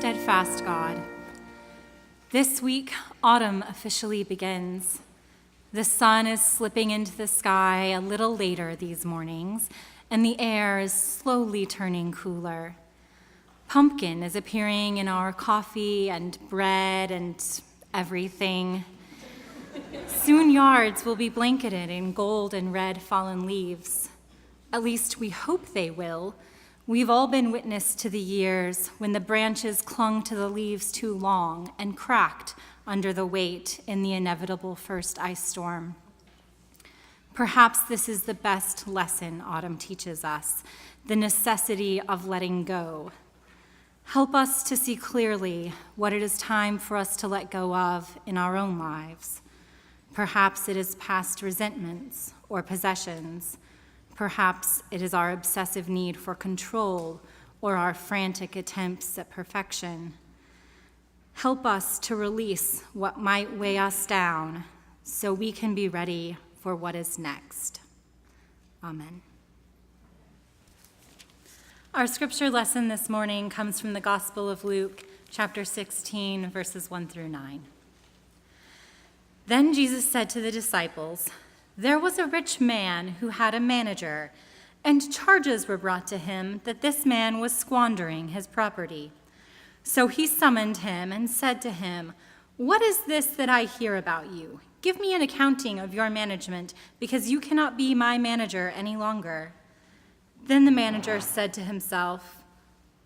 steadfast God. This week, autumn officially begins. The sun is slipping into the sky a little later these mornings, and the air is slowly turning cooler. Pumpkin is appearing in our coffee and bread and everything. Soon yards will be blanketed in gold and red fallen leaves. At least we hope they will. We've all been witness to the years when the branches clung to the leaves too long and cracked under the weight in the inevitable first ice storm. Perhaps this is the best lesson autumn teaches us, the necessity of letting go. Help us to see clearly what it is time for us to let go of in our own lives. Perhaps it is past resentments or possessions. Perhaps it is our obsessive need for control or our frantic attempts at perfection. Help us to release what might weigh us down so we can be ready for what is next. Amen. Our scripture lesson this morning comes from the Gospel of Luke, chapter 16, verses 1 through 9. Then Jesus said to the disciples, "There was a rich man who had a manager, and charges were brought to him that this man was squandering his property. So he summoned him and said to him, 'What is this that I hear about you? Give me an accounting of your management, because you cannot be my manager any longer.' Then the manager said to himself,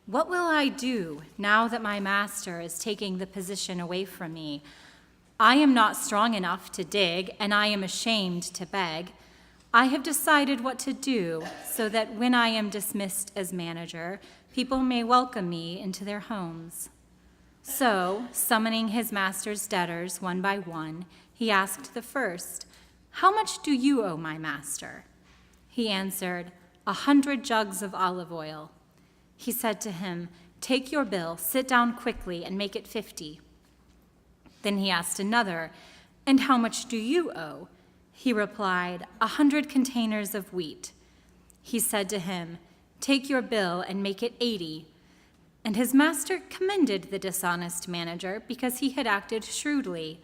'What will I do now that my master is taking the position away from me? I am not strong enough to dig, and I am ashamed to beg. I have decided what to do so that when I am dismissed as manager, people may welcome me into their homes.' So, summoning his master's debtors one by one, he asked the first, 'How much do you owe my master?' He answered, 100 jugs of olive oil.' He said to him, 'Take your bill, sit down quickly, and make it 50. Then he asked another, 'And how much do you owe?' He replied, 100 containers of wheat.' He said to him, 'Take your bill and make it 80. And his master commended the dishonest manager because he had acted shrewdly.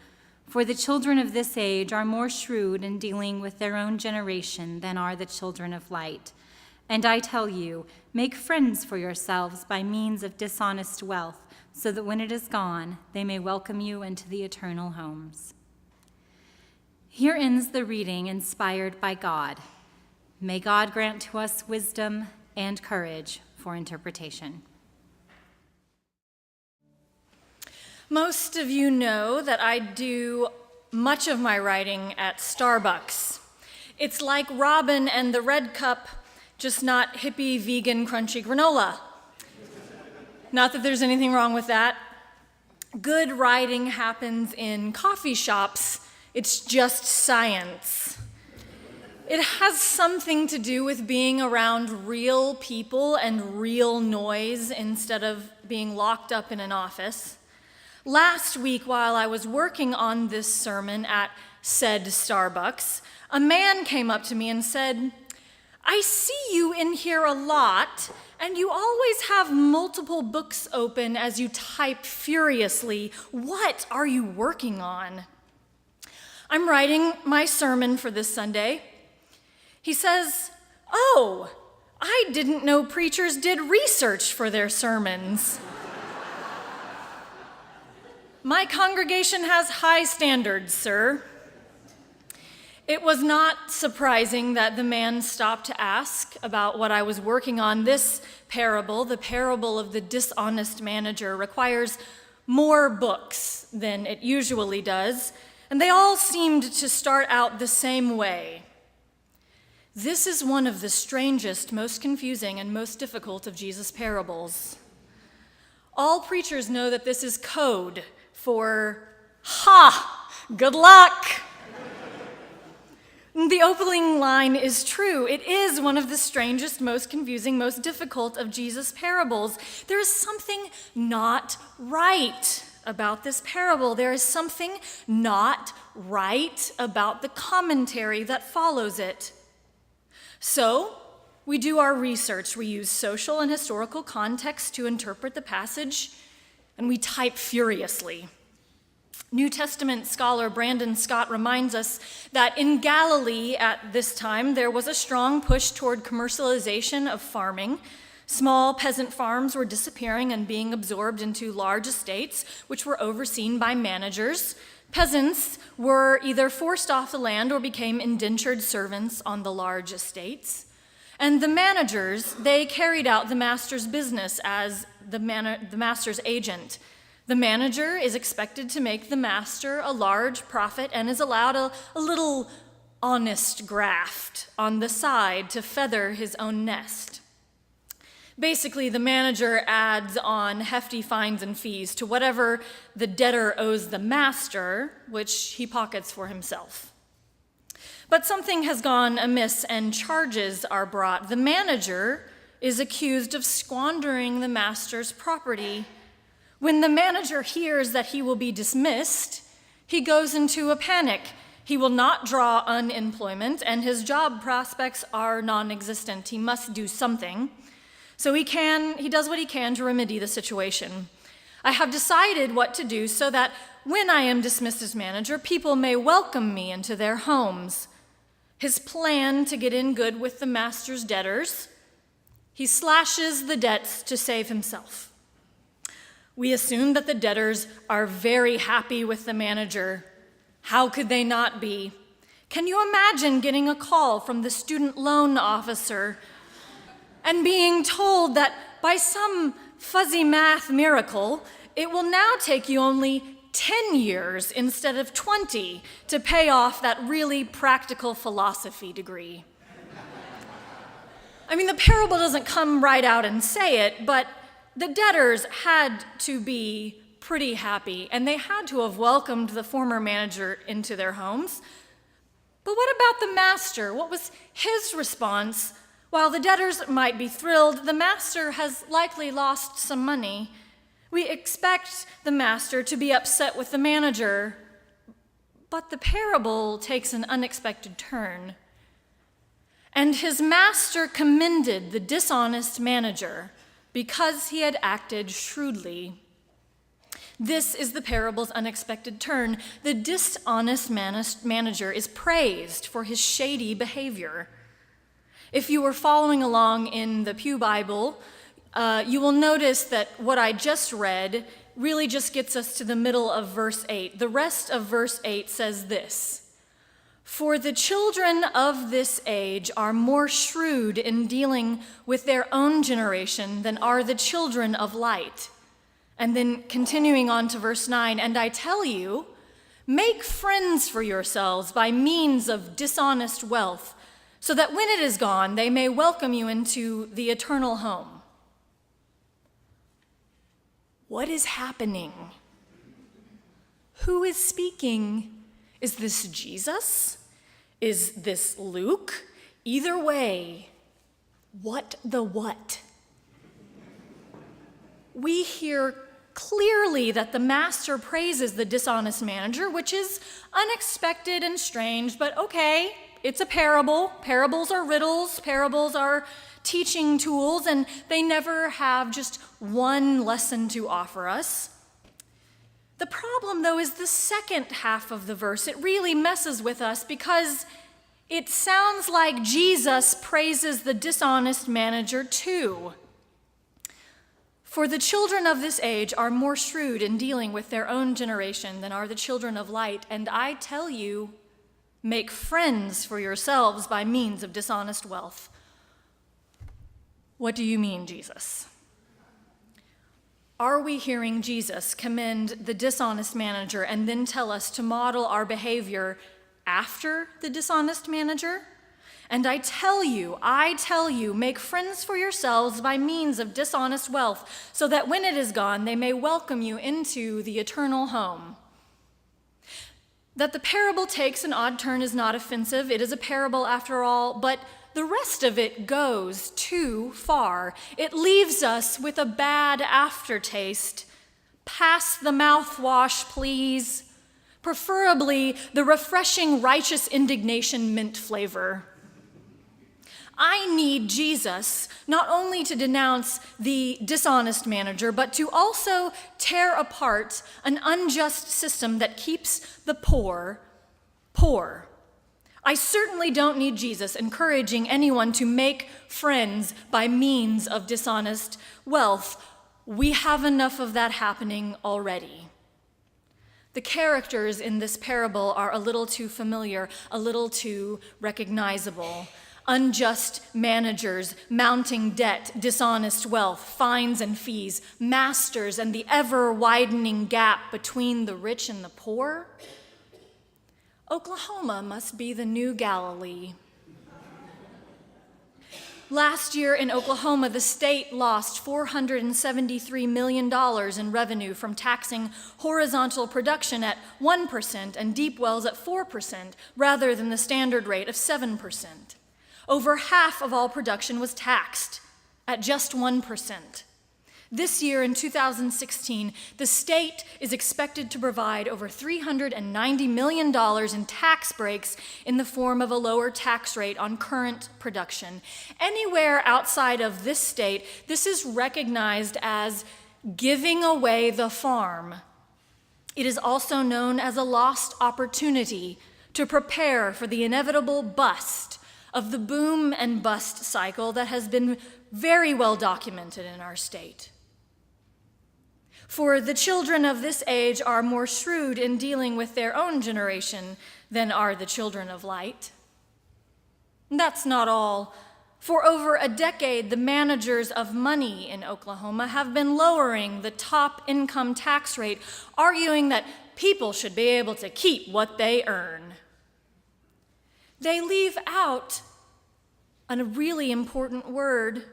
For the children of this age are more shrewd in dealing with their own generation than are the children of light. And I tell you, make friends for yourselves by means of dishonest wealth, so that when it is gone, they may welcome you into the eternal homes.'" Here ends the reading inspired by God. May God grant to us wisdom and courage for interpretation. Most of you know that I do much of my writing at Starbucks. It's like Robin and the Red Cup, just not hippie, vegan, crunchy granola. Not that there's anything wrong with that. Good writing happens in coffee shops. It's just science. It has something to do with being around real people and real noise instead of being locked up in an office. Last week, while I was working on this sermon at said Starbucks, a man came up to me and said, "I see you in here a lot, and you always have multiple books open as you type furiously. What are you working on?" "I'm writing my sermon for this Sunday." He says, "Oh, I didn't know preachers did research for their sermons." "My congregation has high standards, sir." It was not surprising that the man stopped to ask about what I was working on. This parable, the parable of the dishonest manager, requires more books than it usually does, and they all seemed to start out the same way. This is one of the strangest, most confusing, and most difficult of Jesus' parables. All preachers know that this is code for, "Ha! Good luck!" The opening line is true. It is one of the strangest, most confusing, most difficult of Jesus' parables. There is something not right about this parable. There is something not right about the commentary that follows it. So, we do our research. We use social and historical context to interpret the passage, and we type furiously. New Testament scholar Brandon Scott reminds us that in Galilee at this time, there was a strong push toward commercialization of farming. Small peasant farms were disappearing and being absorbed into large estates, which were overseen by managers. Peasants were either forced off the land or became indentured servants on the large estates. And the managers, they carried out the master's business as the master's agent. The manager is expected to make the master a large profit and is allowed a little honest graft on the side to feather his own nest. Basically, the manager adds on hefty fines and fees to whatever the debtor owes the master, which he pockets for himself. But something has gone amiss and charges are brought. The manager is accused of squandering the master's property. When the manager hears that he will be dismissed, he goes into a panic. He will not draw unemployment, and his job prospects are non-existent. He must do something. So he does what he can to remedy the situation. I have decided what to do so that when I am dismissed as manager, people may welcome me into their homes. His plan to get in good with the master's debtors, he slashes the debts to save himself. We assume that the debtors are very happy with the manager. How could they not be? Can you imagine getting a call from the student loan officer and being told that by some fuzzy math miracle, it will now take you only 10 years instead of 20 to pay off that really practical philosophy degree? I mean, the parable doesn't come right out and say it, but the debtors had to be pretty happy, and they had to have welcomed the former manager into their homes. But what about the master? What was his response? While the debtors might be thrilled, the master has likely lost some money. We expect the master to be upset with the manager, but the parable takes an unexpected turn. And his master commended the dishonest manager because he had acted shrewdly. This is the parable's unexpected turn. The dishonest manager is praised for his shady behavior. If you were following along in the Pew Bible, you will notice that what I just read really just gets us to the middle of verse 8. The rest of verse 8 says this: "For the children of this age are more shrewd in dealing with their own generation than are the children of light." And then continuing on to verse 9, "And I tell you, make friends for yourselves by means of dishonest wealth, so that when it is gone, they may welcome you into the eternal home." What is happening? Who is speaking? Is this Jesus? Is this Luke? Either way, what the what? We hear clearly that the master praises the dishonest manager, which is unexpected and strange, but okay, it's a parable. Parables are riddles. Parables are teaching tools, and they never have just one lesson to offer us. The problem, though, is the second half of the verse. It really messes with us because it sounds like Jesus praises the dishonest manager too. "For the children of this age are more shrewd in dealing with their own generation than are the children of light, and I tell you, make friends for yourselves by means of dishonest wealth." What do you mean, Jesus? Are we hearing Jesus commend the dishonest manager and then tell us to model our behavior after the dishonest manager? "And I tell you, make friends for yourselves by means of dishonest wealth, so that when it is gone, they may welcome you into the eternal home." That the parable takes an odd turn is not offensive. It is a parable after all, but the rest of it goes too far. It leaves us with a bad aftertaste. Pass the mouthwash, please. Preferably the refreshing righteous indignation mint flavor. I need Jesus not only to denounce the dishonest manager, but to also tear apart an unjust system that keeps the poor poor. I certainly don't need Jesus encouraging anyone to make friends by means of dishonest wealth. We have enough of that happening already. The characters in this parable are a little too familiar, a little too recognizable. Unjust managers, mounting debt, dishonest wealth, fines and fees, masters, and the ever-widening gap between the rich and the poor. Oklahoma must be the new Galilee. Last year in Oklahoma, the state lost $473 million in revenue from taxing horizontal production at 1% and deep wells at 4%, rather than the standard rate of 7%. Over half of all production was taxed at just 1%. This year, in 2016, the state is expected to provide over $390 million in tax breaks in the form of a lower tax rate on current production. Anywhere outside of this state, this is recognized as giving away the farm. It is also known as a lost opportunity to prepare for the inevitable bust of the boom and bust cycle that has been very well documented in our state. For the children of this age are more shrewd in dealing with their own generation than are the children of light. That's not all. For over a decade, the managers of money in Oklahoma have been lowering the top income tax rate, arguing that people should be able to keep what they earn. They leave out a really important word.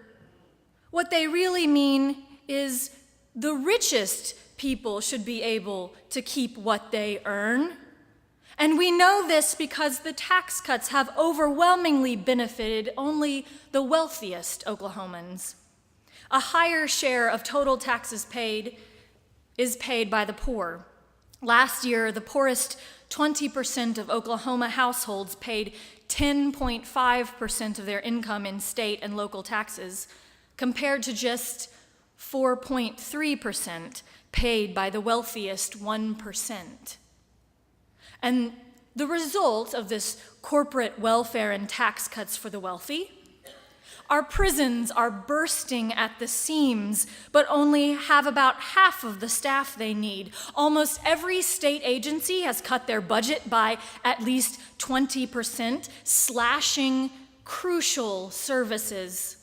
What they really mean is the richest people should be able to keep what they earn. And we know this because the tax cuts have overwhelmingly benefited only the wealthiest Oklahomans. A higher share of total taxes paid is paid by the poor. Last year, the poorest 20% of Oklahoma households paid 10.5% of their income in state and local taxes, compared to just 4.3% paid by the wealthiest 1%. And the result of this corporate welfare and tax cuts for the wealthy, our prisons are bursting at the seams, but only have about half of the staff they need. Almost every state agency has cut their budget by at least 20%, slashing crucial services.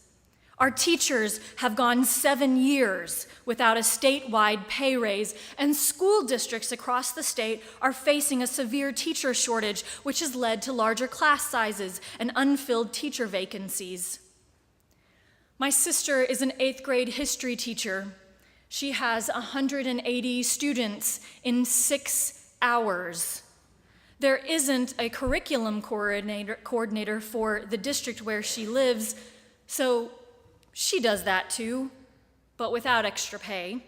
Our teachers have gone 7 years without a statewide pay raise, and school districts across the state are facing a severe teacher shortage, which has led to larger class sizes and unfilled teacher vacancies. My sister is an 8th grade history teacher. She has 180 students in 6 hours. There isn't a curriculum coordinator for the district where she lives, so she does that too, but without extra pay.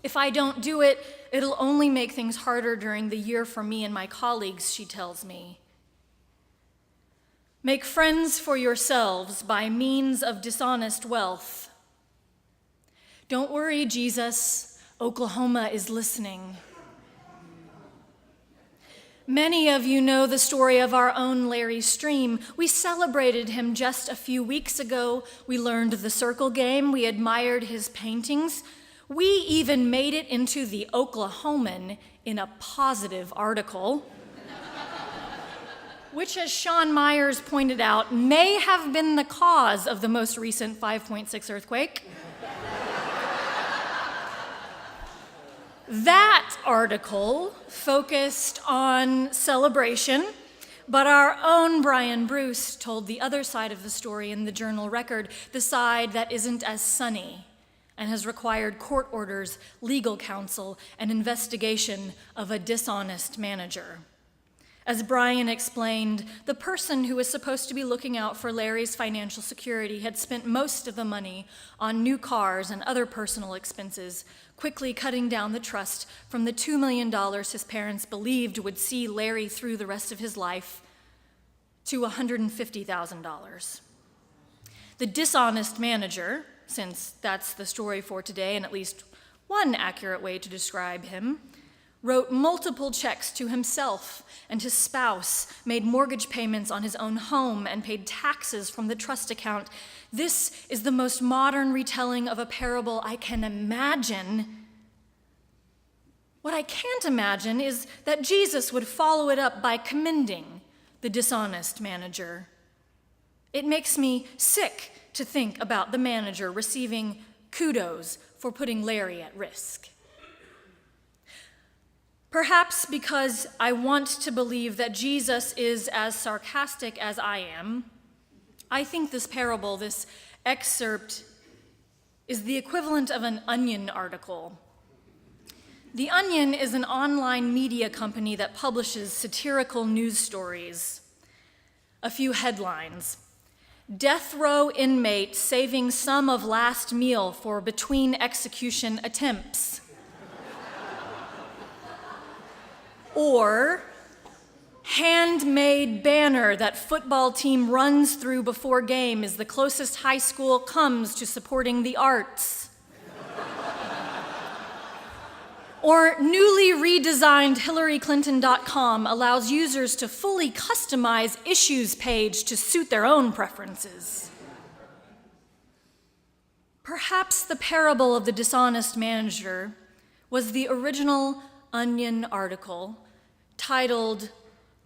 If I don't do it, it'll only make things harder during the year for me and my colleagues, she tells me. Make friends for yourselves by means of dishonest wealth. Don't worry, Jesus, Oklahoma is listening. Many of you know the story of our own Larry Stream. We celebrated him just a few weeks ago. We learned the circle game. We admired his paintings. We even made it into the Oklahoman in a positive article, which, as Sean Myers pointed out, may have been the cause of the most recent 5.6 earthquake. That article focused on celebration, but our own Brian Bruce told the other side of the story in the Journal Record, the side that isn't as sunny and has required court orders, legal counsel, and investigation of a dishonest manager. As Brian explained, the person who was supposed to be looking out for Larry's financial security had spent most of the money on new cars and other personal expenses, quickly cutting down the trust from the $2 million his parents believed would see Larry through the rest of his life to $150,000. The dishonest manager, since that's the story for today and at least one accurate way to describe him, wrote multiple checks to himself and his spouse, made mortgage payments on his own home, and paid taxes from the trust account. This is the most modern retelling of a parable I can imagine. What I can't imagine is that Jesus would follow it up by commending the dishonest manager. It makes me sick to think about the manager receiving kudos for putting Larry at risk. Perhaps because I want to believe that Jesus is as sarcastic as I am, I think this parable, this excerpt, is the equivalent of an Onion article. The Onion is an online media company that publishes satirical news stories. A few headlines. Death row inmate saving some of last meal for between execution attempts. Or handmade banner that football team runs through before game is the closest high school comes to supporting the arts. Or newly redesigned HillaryClinton.com allows users to fully customize issues page to suit their own preferences. Perhaps the parable of the dishonest manager was the original Onion article titled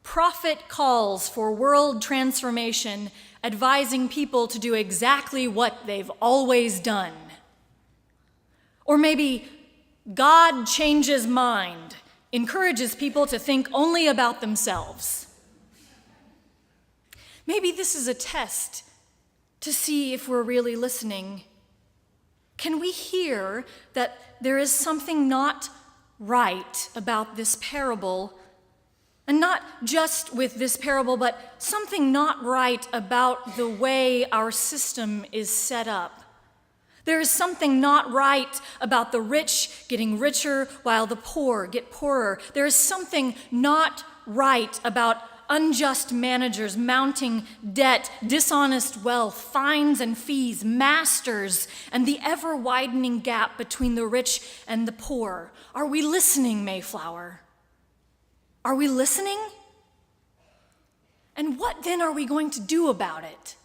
Prophet Calls for World Transformation, Advising People to Do Exactly What They've Always Done. Or maybe God Changes Mind, encourages people to think only about themselves. Maybe this is a test to see if we're really listening. Can we hear that there is something not right about this parable? And not just with this parable, but something not right about the way our system is set up. There is something not right about the rich getting richer while the poor get poorer. There is something not right about unjust managers mounting debt, dishonest wealth, fines and fees, masters, and the ever-widening gap between the rich and the poor. Are we listening, Mayflower? Are we listening? And what then are we going to do about it?